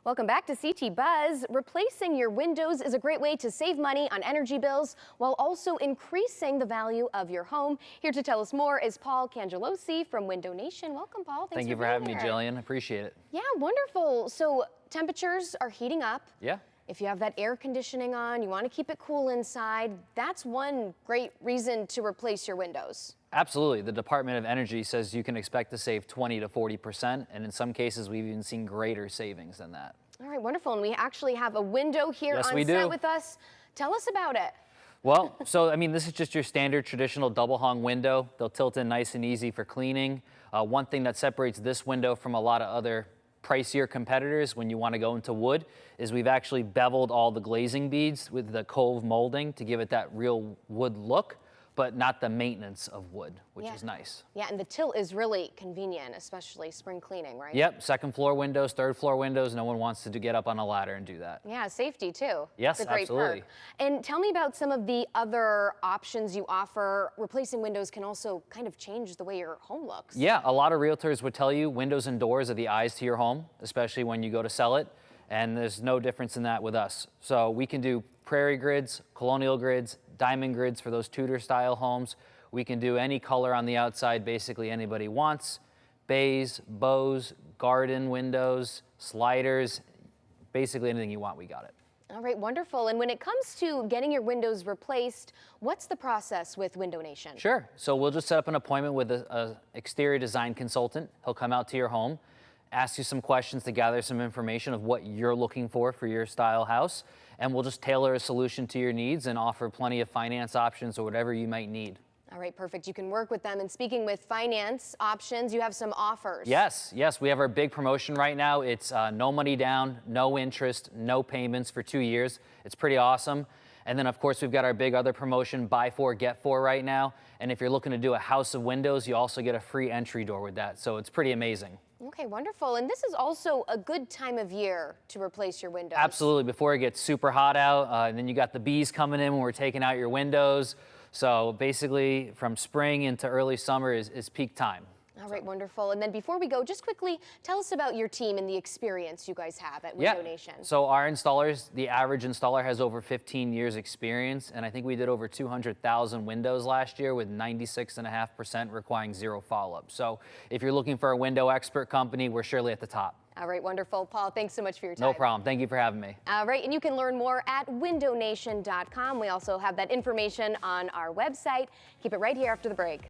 Welcome back to CT Buzz. Replacing your windows is a great way to save money on energy bills while also increasing the value of your home. Here to tell us more is Paul Cangelosi from Window Nation. Welcome, Paul. Thank you for having me, Jillian. Appreciate it. Yeah, wonderful. So temperatures are heating up. Yeah. If you have that air conditioning on, you want to keep it cool inside, that's one great reason to replace your windows. Absolutely. The Department of Energy says you can expect to save 20 to 40%, and in some cases we've even seen greater savings than that. All right, wonderful. And we actually have a window here Yes, on we set do. with us. Tell us about it. Well, this is just your standard traditional double hung window. They'll tilt in nice and easy for cleaning. One thing that separates this window from a lot of other pricier competitors when you want to go into wood is we've actually beveled all the glazing beads with the Cove molding to give it that real wood look, but not the maintenance of wood, which is nice. Yeah, and the tilt is really convenient, especially spring cleaning, right? Yep, second floor windows, third floor windows. No one wants to get up on a ladder and do that. Yeah, safety too. Yes, it's a great absolutely. perk. And tell me about some of the other options you offer. Replacing windows can also kind of change the way your home looks. Yeah, a lot of realtors would tell you windows and doors are the eyes to your home, especially when you go to sell it. And there's no difference in that with us. So we can do prairie grids, colonial grids, diamond grids for those Tudor style homes. We can do any color on the outside basically anybody wants. Bays, bows, garden windows, sliders, basically anything you want, we got it. All right, wonderful. And when it comes to getting your windows replaced, what's the process with Window Nation? Sure. So we'll just set up an appointment with an exterior design consultant. He'll come out to your home, ask you some questions to gather some information of what you're looking for your style house, and we'll just tailor a solution to your needs and offer plenty of finance options or whatever you might need. All right, perfect. You can work with them. And speaking with finance options, you have some offers. Yes, we have our big promotion right now. It's no money down, no interest, no payments for 2 years. It's pretty awesome. And then, of course, we've got our big other promotion, buy four, get four right now. And if you're looking to do a house of windows, you also get a free entry door with that. So it's pretty amazing. Okay, wonderful. And this is also a good time of year to replace your windows. Absolutely, before it gets super hot out. And then you got the bees coming in when we're taking out your windows. So basically, from spring into early summer is peak time. All right, wonderful. And then before we go, just quickly, tell us about your team and the experience you guys have at Window Nation. So our installers, the average installer has over 15 years experience, and I think we did over 200,000 windows last year with 96.5% requiring zero follow-up. So if you're looking for a window expert company, we're surely at the top. All right, wonderful. Paul, thanks so much for your time. No problem. Thank you for having me. All right, and you can learn more at windownation.com. We also have that information on our website. Keep it right here after the break.